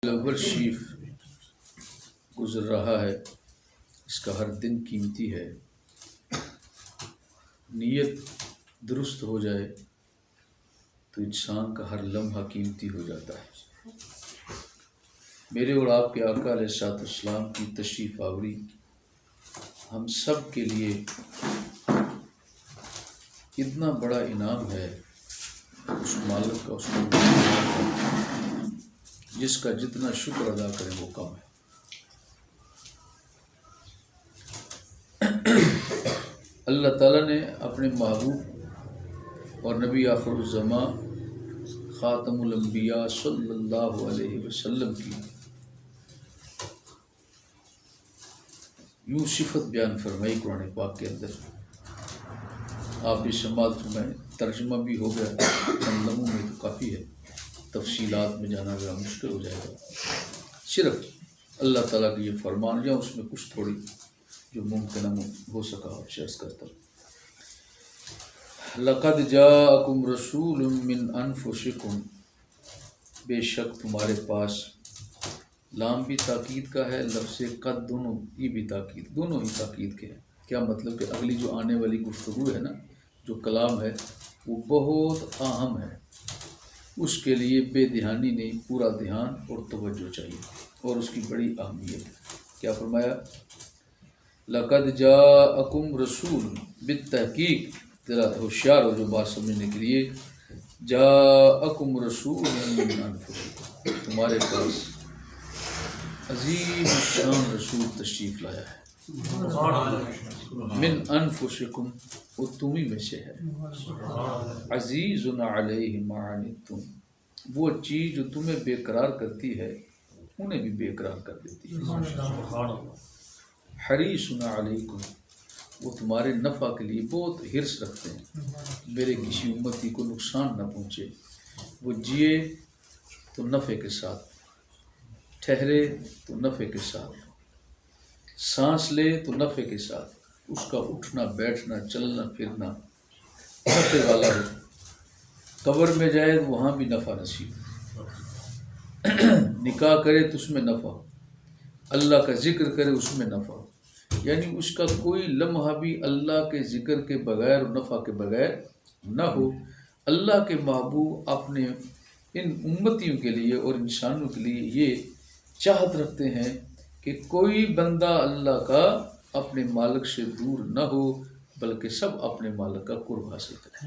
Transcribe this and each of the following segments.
الاول شریف گزر رہا ہے، اس کا ہر دن قیمتی ہے۔ نیت درست ہو جائے تو انسان کا ہر لمحہ قیمتی ہو جاتا ہے۔ میرے اور آپ کے آقا علیہ الصلوۃ والسلام کی تشریف آوری ہم سب کے لیے اتنا بڑا انعام ہے، اس مالک کا، اس کا جس کا جتنا شکر ادا کریں وہ کم ہے۔ اللہ تعالیٰ نے اپنے محبوب اور نبی آخر الزماں خاتم الانبیاء صلی اللہ علیہ وسلم کی یوں صفت بیان فرمائی قرآن پاک کے اندر۔ آپ بھی سماعت فرمائیں، ترجمہ بھی ہو گیا، چند لمحوں میں تو کافی ہے، تفصیلات میں جانا ذرا مشکل ہو جائے گا۔ صرف اللہ تعالیٰ کی یہ فرمان یا اس میں کچھ تھوڑی جو ممکنہ ہو سکا آپ سے عرض کرتا ہوں۔ لقد جاءکم رسول من انفسکم، بے شک تمہارے پاس، لام بھی تاکید کا ہے، لفظ قد دونوں یہ بھی تاکید، دونوں ہی تاکید کے ہیں۔ کیا مطلب کہ اگلی جو آنے والی گفتگو ہے نا، جو کلام ہے وہ بہت اہم ہے، اس کے لیے بے دھیانی نہیں، پورا دھیان اور توجہ چاہیے، اور اس کی بڑی اہمیت ہے۔ کیا فرمایا؟ لقد جاءکم رسول، بالتحقیق ذرا ہوشیار ہو جو بات سمجھنے کے لیے، جاءکم رسول من انفسکم، تمہارے پاس عظیم شان رسول تشریف لایا ہے۔ من انفسکم، وہ تمہیں میں سے ہے۔ عزیز علیہ ما عنتم، وہ چیز جو تمہیں بے قرار کرتی ہے انہیں بھی بے قرار کر دیتی ہے۔ حریص علیکم، وہ تمہارے نفع کے لیے بہت حرص رکھتے ہیں، میرے کسی امتی کو نقصان نہ پہنچے۔ وہ جیے تو نفع کے ساتھ، ٹھہرے تو نفع کے ساتھ، سانس لے تو نفع کے ساتھ، اس کا اٹھنا بیٹھنا چلنا پھرنا نفع والا ہو۔ قبر میں جائے تو وہاں بھی نفع نصیب، نکاح کرے تو اس میں نفع، اللہ کا ذکر کرے اس میں نفع، یعنی اس کا کوئی لمحہ بھی اللہ کے ذکر کے بغیر اور نفع کے بغیر نہ ہو۔ اللہ کے محبوب اپنے ان امتیوں کے لیے اور انسانوں کے لیے یہ چاہت رکھتے ہیں کہ کوئی بندہ اللہ کا اپنے مالک سے دور نہ ہو، بلکہ سب اپنے مالک کا قرب حاصل کریں۔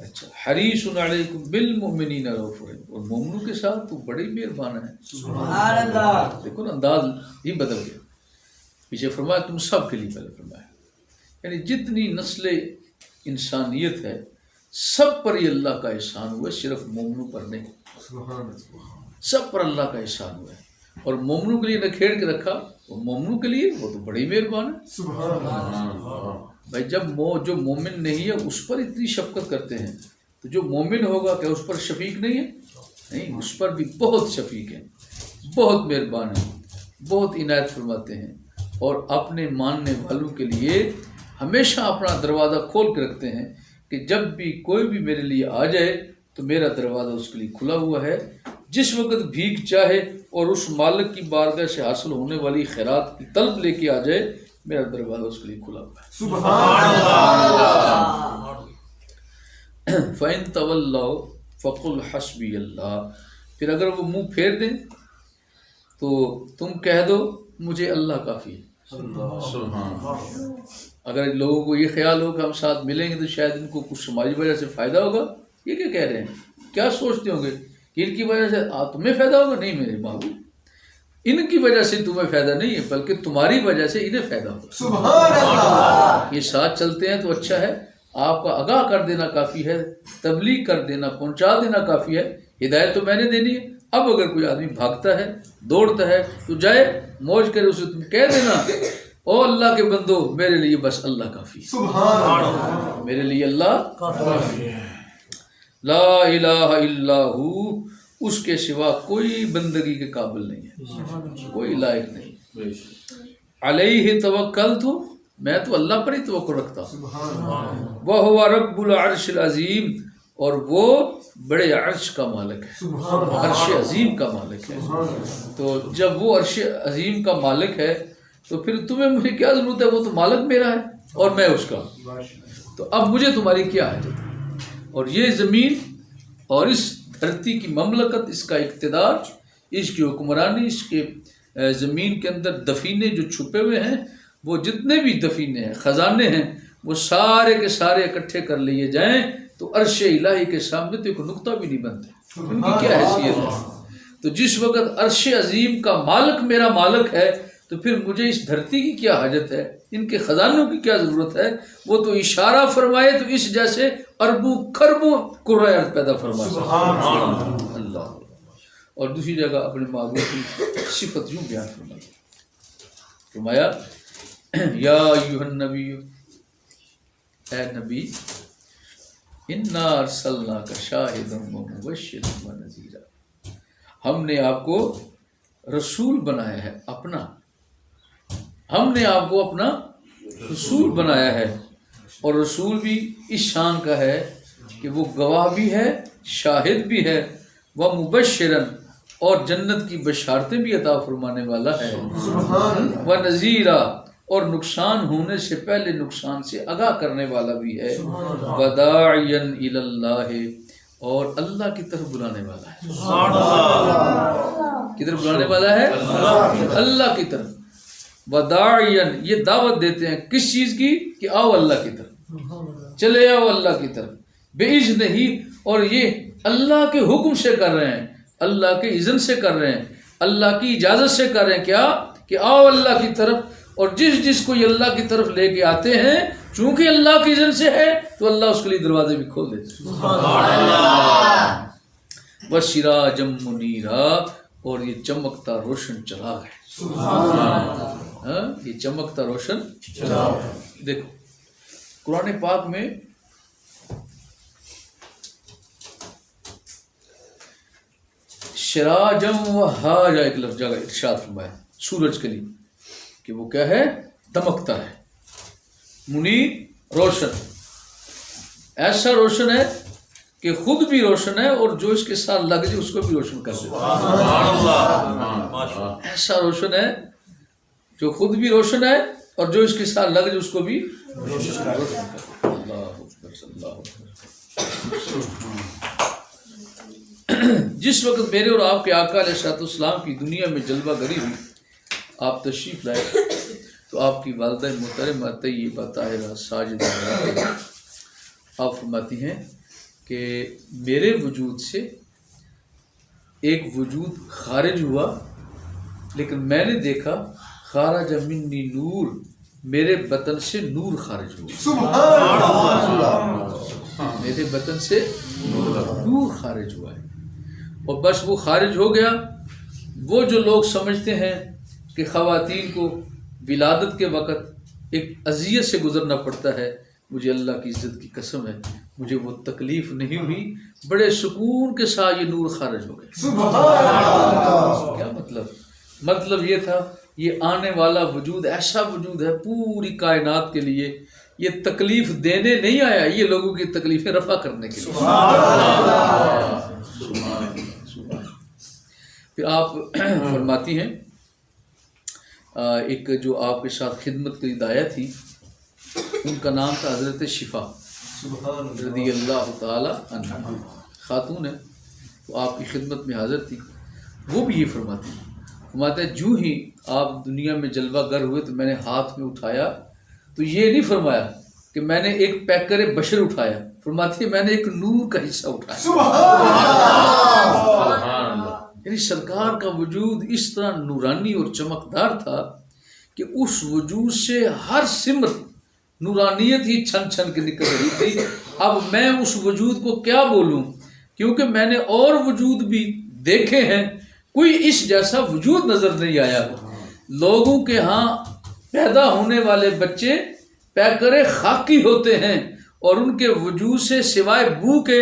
اچھا، حریص علیکم بالمؤمنین رؤوف رحیم، اور مومنوں کے ساتھ تو بڑی مہربان ہے۔ سبحان اللہ، دیکھو نا انداز ہی بدل گیا، پیچھے فرمایا تم سب کے لیے، پہلے فرمایا یعنی جتنی نسل انسانیت ہے سب پر یہ اللہ کا احسان ہوا ہے، صرف مومنوں پر نہیں، سب پر اللہ کا احسان ہوا ہے۔ اور مومنوں کے لیے نکھیڑ کے رکھا، اور مومنوں کے لیے وہ تو بڑی مہربان ہے۔ سبحان اللہ، بھائی جب جو مومن نہیں ہے اس پر اتنی شفقت کرتے ہیں تو جو مومن ہوگا کیا اس پر شفیق نہیں ہے؟ نہیں، اس پر بھی بہت شفیق ہیں، بہت مہربان ہیں، بہت عنایت فرماتے ہیں، اور اپنے ماننے والوں کے لیے ہمیشہ اپنا دروازہ کھول کے رکھتے ہیں کہ جب بھی کوئی بھی میرے لیے آ جائے تو میرا دروازہ اس کے لیے کھلا ہوا ہے، جس وقت بھیک چاہے اور اس مالک کی بارگاہ سے حاصل ہونے والی خیرات کی طلب لے کے آ جائے، میرا دروازہ اس کے لیے کھلا ہوا ہے۔ سبحان اللہ۔ فَإِن تَوَلَّوْا فَقُلْ حَسْبِيَ اللَّهُ، پھر اگر وہ منہ پھیر دیں تو تم کہہ دو مجھے اللہ کافی ہے۔ اگر لوگوں کو یہ خیال ہو کہ ہم ساتھ ملیں گے تو شاید ان کو کچھ سماجی وجہ سے فائدہ ہوگا، یہ کیا کہہ رہے ہیں؟ کیا سوچتے ہوں گے کہ ان کی وجہ سے تمہیں فائدہ ہوگا؟ نہیں میرے محبوب، ان کی وجہ سے تمہیں فائدہ نہیں ہے، بلکہ تمہاری وجہ سے انہیں فائدہ ہوگا۔ سبحان اللہ، یہ ساتھ چلتے ہیں تو اچھا ہے، آپ کا آگاہ کر دینا کافی ہے، تبلیغ کر دینا، پہنچا دینا کافی ہے، ہدایت تو میں نے دینی ہے۔ اب اگر کوئی آدمی بھاگتا ہے دوڑتا ہے تو جائے موج کرے، اسے تم کہہ دینا او اللہ کے بندو میرے لیے بس اللہ کافی ہے، سبحان اللہ، میرے لیے اللہ کافی ہے، لا الہ الا ہو، اس کے سوا کوئی بندگی کے قابل نہیں ہے، کوئی لائق نہیں۔ علیہ توکلت، میں تو اللہ پر ہی توکل رکھتا ہوں، وَهُوَ رَبُّ الْعَرْشِ الْعَظِيمِ، اور وہ بڑے عرش کا مالک ہے، عرش عظیم کا مالک ہے۔ تو جب وہ عرش عظیم کا مالک ہے تو پھر تمہیں مجھے کیا ضرورت ہے؟ وہ تو مالک میرا ہے اور میں اس کا، تو اب مجھے تمہاری کیا حاجت؟ اور یہ زمین اور اس دھرتی کی مملکت، اس کا اقتدار، اس کی حکمرانی، اس کے زمین کے اندر دفینے جو چھپے ہوئے ہیں، وہ جتنے بھی دفینے ہیں، خزانے ہیں، وہ سارے کے سارے اکٹھے کر لیے جائیں تو عرش الہی کے سامنے تو ایک نقطہ بھی نہیں بنتے، ان کی کیا حیثیت ہے؟ تو جس وقت عرش عظیم کا مالک میرا مالک ہے تو پھر مجھے اس دھرتی کی کیا حاجت ہے، ان کے خزانوں کی کیا ضرورت ہے؟ وہ تو اشارہ فرمائے تو اس جیسے اربوں خربوں کرۂ ارض پیدا فرمائے اللہ۔ اور دوسری جگہ اپنے معبود کی صفت یوں بیان فرمایا یا ایھا النبی، اے نبی، انا ارسلناک شاہدا ومبشرا ونذیرا، ہم نے آپ کو رسول بنایا ہے اپنا، ہم نے آپ کو اپنا رسول بنایا ہے، اور رسول بھی اس شان کا ہے کہ وہ گواہ بھی ہے، شاہد بھی ہے، ومبشرا، اور جنت کی بشارتیں بھی عطا فرمانے والا ہے، ونذیرا، اور نقصان ہونے سے پہلے نقصان سے آگاہ کرنے والا بھی ہے، وداعیا الی اللہ، اور اللہ کی طرف بلانے والا ہے، کدھر بلانے والا ہے؟ اللہ کی طرف۔ وداعیا، یہ دعوت دیتے ہیں کس چیز کی؟ کہ آؤ اللہ کی طرف، چلے آؤ اللہ کی طرف، باذنہ ہی، اور یہ اللہ کے حکم سے کر رہے ہیں، اللہ کے اذن سے کر رہے ہیں، اللہ کی اجازت سے کر رہے ہیں، کیا کہ آؤ اللہ کی طرف۔ اور جس کو یہ اللہ کی طرف لے کے آتے ہیں، چونکہ اللہ کی اذن سے ہے تو اللہ اس کے لیے دروازے بھی کھول دیتے ہیں۔ وسراجا منیرا، اور یہ چمکتا روشن چراغ ہے، یہ چمکتا روشن چراغ ہے۔ دیکھو قرآن پاک میں سراجا وہاجا ایک لفظ جگہ ارشاد فرمایا سورج کے لیے کہ وہ کیا ہے؟ دمکتا ہے، منیر روشن، ایسا روشن ہے کہ خود بھی روشن ہے اور جو اس کے ساتھ لگ جائے اس کو بھی روشن کر دیتا ہے، ایسا روشن ہے جو خود بھی روشن ہے اور جو اس کے ساتھ لگ جائے اس کو بھی روشن کر دیتا ہے۔ اللہ اکبر، اللہ اکبر۔ جس وقت میرے اور آپ کے آقا علیہ السلام کی دنیا میں جلوہ گری ہوئی، آپ تشریف لائے تو آپ کی والدہ محترمہ طیبہ طاہرہ ساجدہ آپ فرماتی ہیں کہ میرے وجود سے ایک وجود خارج ہوا، لیکن میں نے دیکھا خارج منی نور، میرے بطن سے نور خارج ہوا، میرے بطن سے نور خارج ہوا ہے، اور بس وہ خارج ہو گیا۔ وہ جو لوگ سمجھتے ہیں کہ خواتین کو ولادت کے وقت ایک اذیت سے گزرنا پڑتا ہے، مجھے اللہ کی عزت کی قسم ہے مجھے وہ تکلیف نہیں ہوئی، بڑے سکون کے ساتھ یہ نور خارج ہو گئے۔ کیا مطلب یہ تھا یہ آنے والا وجود ایسا وجود ہے پوری کائنات کے لیے، یہ تکلیف دینے نہیں آیا، یہ لوگوں کی تکلیفیں رفع کرنے کے لیے۔ پھر آپ فرماتی ہیں ایک جو آپ کے ساتھ خدمت کی داعیہ تھی، ان کا نام تھا حضرت شفا رضی اللہ تعالی عنہ، خاتون ہے، تو آپ کی خدمت میں حاضر تھی، وہ بھی یہ فرماتے ہیں جو ہی آپ دنیا میں جلوہ گر ہوئے تو میں نے ہاتھ میں اٹھایا تو یہ نہیں فرمایا کہ میں نے ایک پیکر بشر اٹھایا، فرماتی ہے میں نے ایک نور کا حصہ اٹھایا۔ یعنی سرکار کا وجود اس طرح نورانی اور چمکدار تھا کہ اس وجود سے ہر سمت نورانیت ہی چھن چھن کے نکل رہی تھی۔ اب میں اس وجود کو کیا بولوں، کیونکہ میں نے اور وجود بھی دیکھے ہیں، کوئی اس جیسا وجود نظر نہیں آیا۔ لوگوں کے ہاں پیدا ہونے والے بچے پیکر خاکی ہوتے ہیں اور ان کے وجود سے سوائے بو کے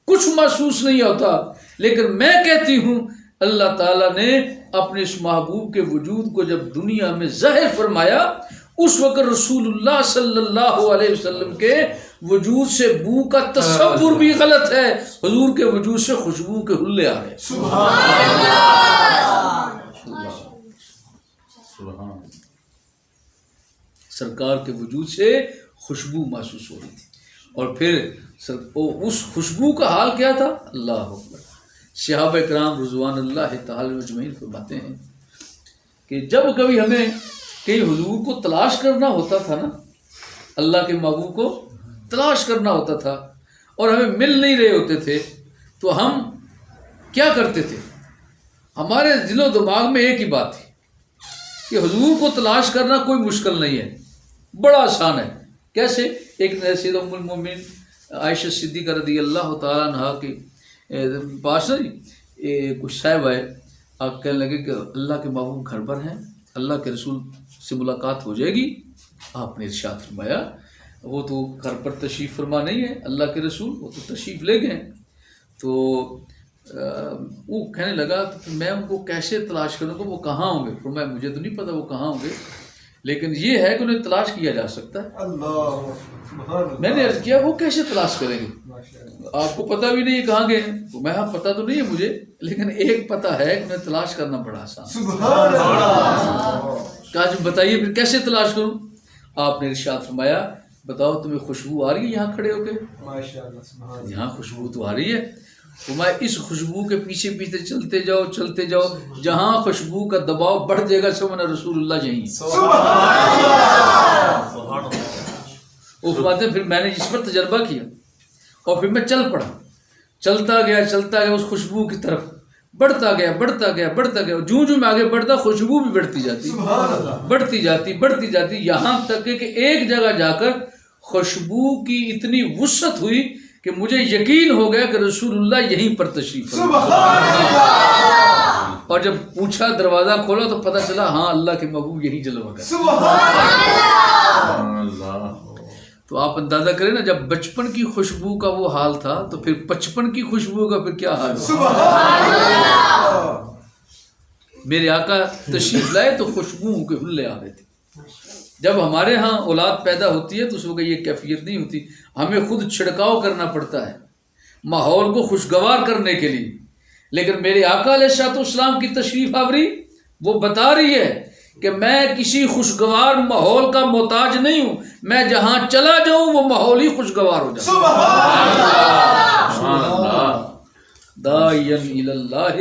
کچھ محسوس نہیں ہوتا، لیکن میں کہتی ہوں اللہ تعالیٰ نے اپنے اس محبوب کے وجود کو جب دنیا میں ظاہر فرمایا، اس وقت رسول اللہ صلی اللہ علیہ وسلم کے وجود سے بو کا تصور بھی غلط ہے، حضور کے وجود سے خوشبو کے حلے آ رہے. سرکار کے وجود سے خوشبو محسوس ہو رہی تھی. اور پھر اس خوشبو کا حال کیا تھا؟ اللہ اکبر. صحابہ کرام رضوان اللہ تعالی اجمعین فرماتے ہیں کہ جب کبھی ہمیں کہیں حضور کو تلاش کرنا ہوتا تھا نا، اللہ کے محبوب کو تلاش کرنا ہوتا تھا اور ہمیں مل نہیں رہے ہوتے تھے، تو ہم کیا کرتے تھے؟ ہمارے دل و دماغ میں ایک ہی بات تھی کہ حضور کو تلاش کرنا کوئی مشکل نہیں ہے، بڑا آسان ہے. کیسے؟ ایک سید ام المومنین عائشہ صدیقہ رضی اللہ تعالیٰ عنہ کے پاس کچھ صاحب آئے، آپ کہنے لگے کہ اللہ کے محبوب گھر پر ہیں، اللہ کے رسول سے ملاقات ہو جائے گی. آپ نے ارشاد فرمایا وہ تو گھر پر تشریف فرما نہیں ہے اللہ کے رسول، وہ تو تشریف لے گئے ہیں. تو وہ کہنے لگا کہ میں ان کو کیسے تلاش کروں گا، وہ کہاں ہوں گے؟ فرمایا مجھے تو نہیں پتہ وہ کہاں ہوں گے، لیکن یہ ہے کہ انہیں تلاش کیا جا سکتا ہے. میں نے عرض کیا وہ کیسے تلاش کریں گے؟ آپ کو پتہ بھی نہیں ہے کہاں گئے ہیں. میں ہاں پتہ تو نہیں ہے مجھے، لیکن ایک پتہ ہے کہ انہیں تلاش کرنا بڑا آسان. کہا جی بتائیے پھر کیسے تلاش کروں؟ آپ نے ارشاد فرمایا بتاؤ تمہیں خوشبو آ رہی ہے یہاں کھڑے ہو کے؟ یہاں خوشبو تو آ رہی ہے. فرمایا اس خوشبو کے پیچھے پیچھے چلتے جاؤ چلتے جاؤ، جہاں خوشبو کا دباؤ بڑھ جائے گا سمجھنا رسول اللہ یہیں. وہ فرماتے ہیں پھر میں نے اس پر تجربہ کیا اور پھر میں چل پڑا، چلتا گیا اس خوشبو کی طرف، بڑھتا گیا جوں میں آگے بڑھتا خوشبو بھی بڑھتی جاتی یہاں تک کہ ایک جگہ جا کر خوشبو کی اتنی وسعت ہوئی کہ مجھے یقین ہو گیا کہ رسول اللہ یہیں پر تشریف فرما. اور جب پوچھا دروازہ کھولا تو پتہ چلا ہاں اللہ کے محبوب یہیں جلوہ کر. تو آپ اندازہ کریں نا، جب بچپن کی خوشبو کا وہ حال تھا تو پھر 55 کی خوشبو کا پھر کیا حال ہوگا. میرے آقا تشریف لائے تو خوشبو کے حلے آ رہے تھے. جب ہمارے ہاں اولاد پیدا ہوتی ہے تو اس وقت یہ کیفیت نہیں ہوتی، ہمیں خود چھڑکاؤ کرنا پڑتا ہے ماحول کو خوشگوار کرنے کے لیے. لیکن میرے آقا علیہ الصلوۃ والسلام کی تشریف آوری وہ بتا رہی ہے کہ میں کسی خوشگوار ماحول کا محتاج نہیں ہوں، میں جہاں چلا جاؤں وہ ماحول ہی خوشگوار ہو جائے. سبحان اللہ. داعیا الی اللہ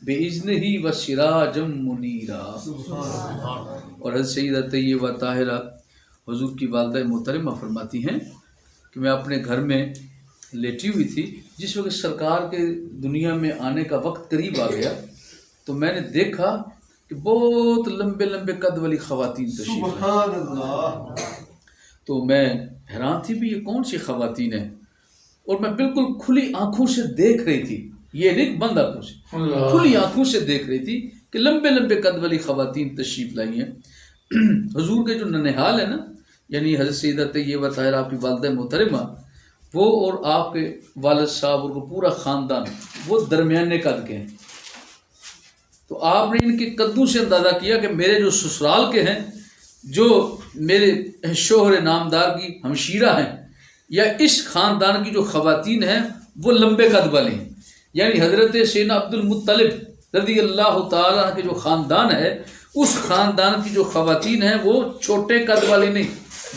باذنہ وسراجا منیرا. اور حضرت سیدہ طیبہ طاہرہ حضور کی والدہ محترمہ فرماتی ہیں کہ میں اپنے گھر میں لیٹی ہوئی تھی، جس وقت سرکار کے دنیا میں آنے کا وقت قریب آ گیا تو میں نے دیکھا کہ بہت لمبے لمبے قد والی خواتین تشریف لائیں. تو میں حیران تھی بھی یہ کون سی خواتین ہیں، اور میں بالکل کھلی آنکھوں سے دیکھ رہی تھی، یہ نہیں بند آنکھوں سے، کھلی آنکھوں سے دیکھ رہی تھی کہ لمبے لمبے قد والی خواتین تشریف لائی ہیں. حضور کے جو ننہال ہے نا، یعنی حضرت سیدہ طیبہ طاہرہ آپ کی والدہ محترمہ، وہ اور آپ کے والد صاحب اور پورا خاندان وہ درمیانے قد کے ہیں. تو آپ نے ان کے قدوں سے اندازہ کیا کہ میرے جو سسرال کے ہیں، جو میرے شوہر نامدار کی ہمشیرہ ہیں، یا اس خاندان کی جو خواتین ہیں وہ لمبے قد والی ہیں. یعنی حضرت سیدنا عبد المطلب رضی اللہ تعالیٰ کے جو خاندان ہے، اس خاندان کی جو خواتین ہیں وہ چھوٹے قد والی نہیں،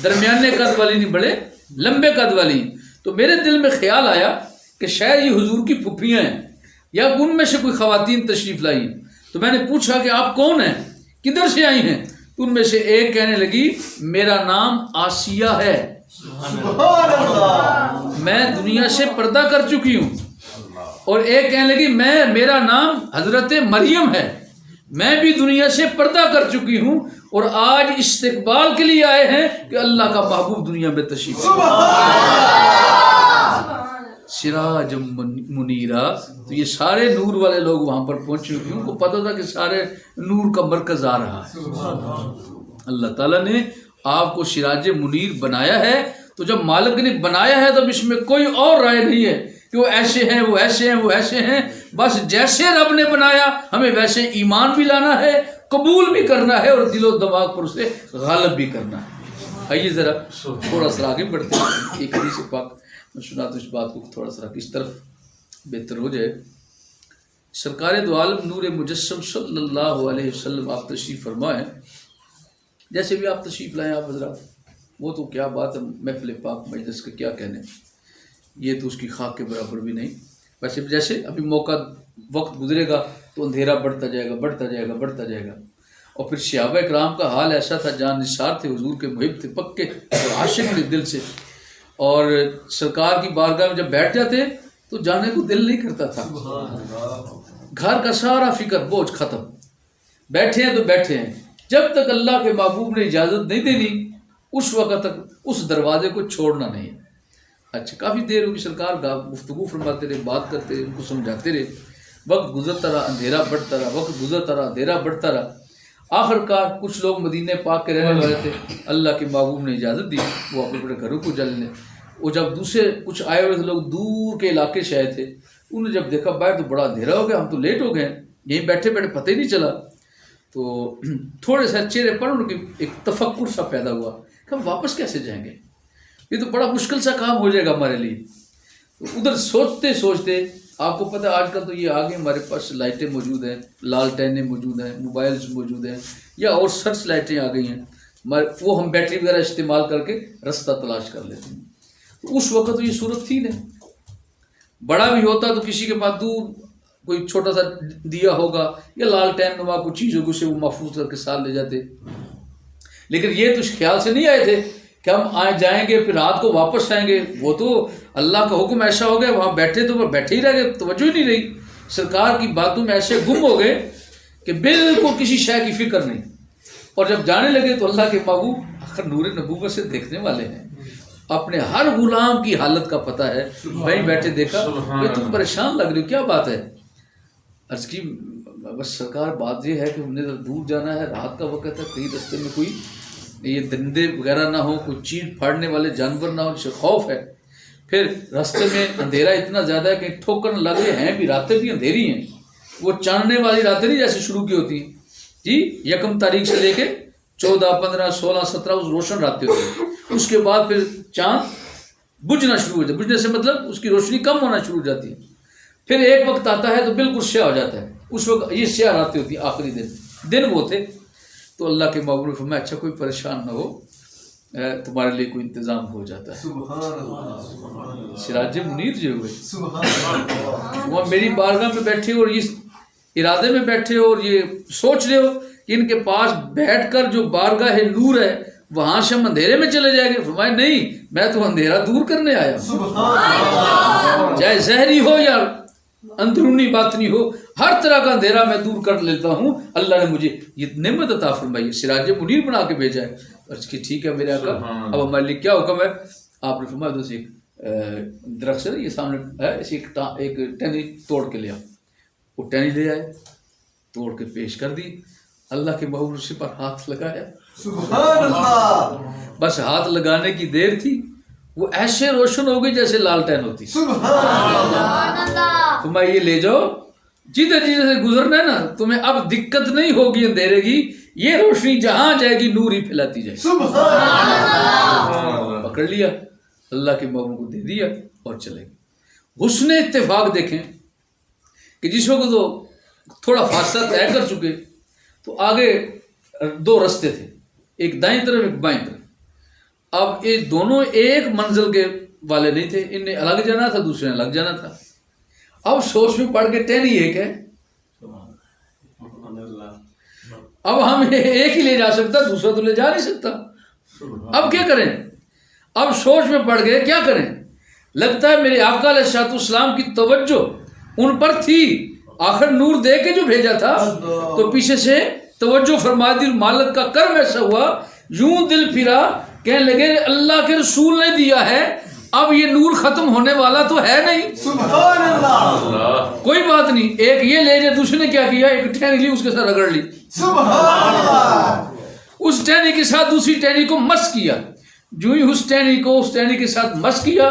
درمیانے قد والی نہیں، بڑے لمبے قد والی ہیں. تو میرے دل میں خیال آیا کہ شاید یہ حضور کی پھپھیاں ہیں یا ان میں سے کوئی خواتین تشریف لائی ہیں. تو میں نے پوچھا کہ آپ کون ہیں، کدھر سے آئی ہیں؟ تو ان میں سے ایک کہنے لگی میرا نام آسیہ ہے، میں دنیا سے پردہ کر چکی ہوں. اور ایک کہنے لگی میرا نام حضرت مریم ہے، میں بھی دنیا سے پردہ کر چکی ہوں اور آج استقبال کے لیے آئے ہیں کہ اللہ کا محبوب دنیا میں تشریف سراج منیرا. تو یہ سارے نور والے لوگ وہاں پر پہنچے ہوئے، ان کو پتہ تھا کہ سارے نور کا مرکز آ رہا ہے. اللہ تعالیٰ نے آپ کو سراج منیر بنایا ہے. تو جب مالک نے بنایا ہے تو اس میں کوئی اور رائے نہیں ہے کہ وہ ایسے ہیں وہ ایسے ہیں وہ ایسے ہیں. بس جیسے رب نے بنایا ہمیں ویسے ایمان بھی لانا ہے، قبول بھی کرنا ہے اور دل و دماغ پر اسے غالب بھی کرنا ہے. آئیے ذرا تھوڑا سا آگے بڑھتے ہیں. ایک حدیث پاک میں سنا تو اس بات کو تھوڑا سا اس طرف بہتر ہو جائے. سرکار دو عالم نور مجسم صلی اللہ علیہ وسلم آپ تشریف فرمائیں. جیسے بھی آپ تشریف لائیں آپ حضرات، وہ تو کیا بات ہے، محفل پاک مجلس کا کیا کہنے، یہ تو اس کی خاک کے برابر بھی نہیں. ویسے جیسے ابھی موقع وقت گزرے گا تو اندھیرا بڑھتا جائے گا بڑھتا جائے گا بڑھتا جائے گا. اور پھر صحابہ اکرام کا حال ایسا تھا، جان نثار تھے، حضور کے محب تھے پکے اور عاشق تھے دل سے، اور سرکار کی بارگاہ میں جب بیٹھ جاتے تو جانے کو دل نہیں کرتا تھا. گھر کا سارا فکر بوجھ ختم، بیٹھے ہیں تو بیٹھے ہیں. جب تک اللہ کے محبوب نے اجازت نہیں دینی اس وقت تک اس دروازے کو چھوڑنا نہیں. اچھا کافی دیر ہوگی سرکار گفتگو فرماتے رہے، بات کرتے رہے، ان کو سمجھاتے رہے. وقت گزرتا رہا، اندھیرا بڑھتا رہا، وقت گزرتا رہا، اندھیرا بڑھتا رہا. آخر کار کچھ لوگ مدینہ پاک کے رہنے والے تھے، اللہ کے محبوب نے اجازت دی وہ اپنے اپنے گھروں کو جل لیں. وہ جب دوسرے کچھ آئے ہوئے لوگ دور کے علاقے سے آئے تھے، انہوں نے جب دیکھا باہر تو بڑا اندھیرا ہو گیا، ہم تو لیٹ ہو گئے، یہیں بیٹھے بیٹھے پتہ ہی نہیں چلا. تو تھوڑے سے چہرے پر ان کی ایک تفکر سا پیدا ہوا کہ ہم واپس کیسے جائیں گے، یہ تو بڑا مشکل سا کام ہو جائے گا ہمارے لیے. تو ادھر سوچتے سوچتے آپ کو پتہ ہے آج کل تو یہ آگے ہمارے پاس لائٹیں موجود ہیں، لالٹینیں موجود ہیں، موبائلز موجود ہیں، یا اور سرچ لائٹیں آ گئی ہیں، وہ ہم بیٹری وغیرہ استعمال کر کے رستہ تلاش کر لیتے ہیں. تو اس وقت تو یہ صورت تھی نہیں. بڑا بھی ہوتا تو کسی کے پاس دور کوئی چھوٹا سا دیا ہوگا یا لالٹین نما کچھ چیز ہوگی، اسے وہ محفوظ کر کے ساتھ لے جاتے. لیکن یہ تو اس خیال سے نہیں آئے تھے کہ ہم جائیں گے پھر رات کو واپس آئیں گے. وہ تو اللہ کا حکم ایسا ہو گیا، وہاں بیٹھے تو بیٹھے ہی رہ گئے، توجہ ہی نہیں رہی. سرکار کی باتوں میں ایسے گم ہو گئے کہ بالکل کسی شے کی فکر نہیں. اور جب جانے لگے تو اللہ کے محبوب آخر نور نبوت سے دیکھنے والے ہیں، اپنے ہر غلام کی حالت کا پتہ ہے. وہیں بیٹھے دیکھا کہ تم پریشان لگ رہے ہو، کیا بات ہے؟ عرض کی بس سرکار بات یہ ہے کہ ہم نے دور جانا ہے، رات کا وقت ہے، کہیں رستے میں کوئی یہ دندے وغیرہ نہ ہو، کوئی چیز پھاڑنے والے جانور نہ ہو، جسے خوف ہے. پھر راستے میں اندھیرا اتنا زیادہ ہے کہ ٹھوکر لگے ہیں بھی، راتیں بھی اندھیری ہیں. وہ چاندنے والی راتیں نہیں جیسے شروع کی ہوتی ہیں جی، 1 تاریخ سے لے کے 14 15 16 17 اس روشن راتیں ہوتی ہیں. اس کے بعد پھر چاند بجھنا شروع ہو جاتا ہے، بجھنے سے مطلب اس کی روشنی کم ہونا شروع ہو جاتی ہے. پھر ایک وقت آتا ہے تو بالکل سیاہ ہو جاتا ہے، اس وقت یہ سیاہ راتیں ہوتی ہیں. آخری دن وہ تھے. تو اللہ کے محبوب نے فرمایا اچھا کوئی پریشان نہ ہو، تمہارے لیے کوئی انتظام ہو جاتا ہے. سراج منیر جو ہوئے وہ میری بارگاہ میں بیٹھے اور اس ارادے میں بیٹھے اور یہ سوچ رہے ہو کہ ان کے پاس بیٹھ کر جو بارگاہ نور ہے وہاں سے ہم اندھیرے میں چلے جائیں گے. فرمایا نہیں، میں تو اندھیرا دور کرنے آیا ہوں، چاہے ظاہری ہو یا اندرونی باطنی ہو، ہر طرح کا اندھیرا میں دور کر لیتا ہوں. اللہ نے مجھے یہ نعمت عطا فرمائی ہے، سراج منیر بنا کے بھیجا ہے. عرض کی ٹھیک ہے میرے آقا، اب ہمارے لیے کیا حکم ہے؟ آپ نے فرمایا دوسری درخت سے یہ سامنے ہے، ایسی ایک ٹہنی توڑ کے لے آؤ. وہ ٹہنی لے آئے، توڑ کے پیش کر دی. اللہ کے محبوب سے پر ہاتھ لگایا، سبحان اللہ، بس ہاتھ لگانے کی دیر تھی، وہ ایسے روشن ہو گئی جیسے لالٹین ہوتی. سبحان اللہ. تمہیں یہ لے جاؤ، جیتے جیتے سے گزرنا ہے نا، تمہیں اب دقت نہیں ہوگی اندھیرے کی، یہ روشنی جہاں جائے گی نور ہی پھیلاتی جائے. سبحان اللہ. پکڑ لیا، اللہ کے محبوب کو دے دیا اور چلے گئے. حسن اتفاق دیکھیں کہ جس وقت تو تھوڑا فاصلہ طے کر چکے تو آگے 2 رستے تھے، ایک دائیں طرف ایک بائیں طرف. اب یہ دونوں ایک منزل کے والے نہیں تھے، ان نے الگ جانا تھا، دوسرے نے الگ جانا تھا. اب سوچ میں پڑ کے ٹہنی ایک ہے، اب ہم ایک ہی لے جا سکتا، دوسرا تو لے جا نہیں سکتا. اب کیا کریں؟ اب سوچ میں پڑ گئے کیا کریں. لگتا ہے میرے آقا علیہ الصلوۃ والسلام کی توجہ ان پر تھی، آخر نور دے کے جو بھیجا تھا تو پیچھے سے توجہ فرما دی. مالک کا کرم ایسا ہوا، یوں دل پھرا، کہنے لگے اللہ کے رسول نے دیا ہے، اب یہ نور ختم ہونے والا تو ہے نہیں. سبحان اللہ. کوئی بات نہیں، ایک یہ لے جائے. دوسرے نے کیا کیا؟ ایک ٹہنی لی، اس کے ساتھ رگڑ لی. سبحان اللہ. اس ٹہنی کے ساتھ دوسری ٹہنی کو مس کیا. جو ہی اس ٹہنی کو اس ٹہنی کے ساتھ مس کیا،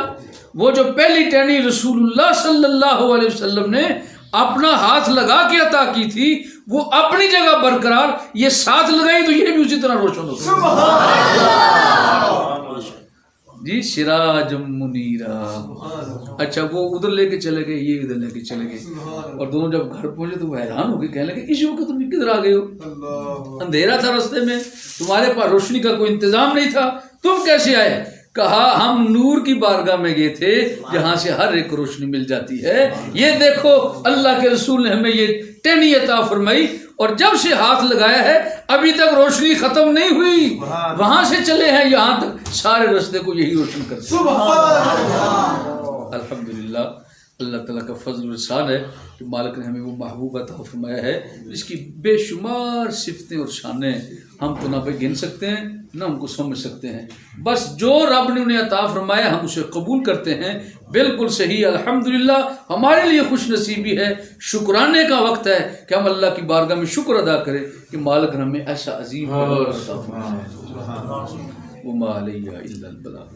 وہ جو پہلی ٹہنی رسول اللہ صلی اللہ علیہ وسلم نے اپنا ہاتھ لگا کے عطا کی تھی وہ اپنی جگہ برقرار، یہ ساتھ لگائی تو یہ بھی اسی طرح روشن ہو گئی. جی سراج منیرا. اچھا وہ ادھر لے کے چلے گئے, یہ ادھر لے کے چلے گئے, اور دونوں جب گھر پہنچے تو وہ حیران ہو گئے, کہنے لگے اس وقت تم کدھر آ گئے ہو؟ اندھیرا تھا راستے میں, تمہارے پاس روشنی کا کوئی انتظام نہیں تھا, تم کیسے آئے؟ کہا ہم نور کی بارگاہ میں گئے تھے جہاں سے ہر ایک روشنی مل جاتی ہے. یہ دیکھو اللہ کے رسول نے ہمیں یہ ٹہنی عطا فرمائی, اور جب سے ہاتھ لگایا ہے ابھی تک روشنی ختم نہیں ہوئی, وہاں سے چلے ہیں یہاں تک, سارے رستے کو یہی روشن کرتے ہیں. الحمدللہ اللہ تعالیٰ کا فضل و احسان ہے کہ مالک نے ہمیں وہ محبوب عطا فرمایا ہے جس کی بے شمار صفتیں اور شانیں ہم تو نہ گن سکتے ہیں نہ ان کو سمجھ سکتے ہیں. بس جو رب نے انہیں عطا فرمایا ہم اسے قبول کرتے ہیں. بالکل صحیح, الحمدللہ ہمارے لیے خوش نصیبی ہے, شکرانے کا وقت ہے کہ ہم اللہ کی بارگاہ میں شکر ادا کریں کہ مالک نے ہمیں ایسا عظیم عطا فرمایا. وما علیہ الا البلاغ.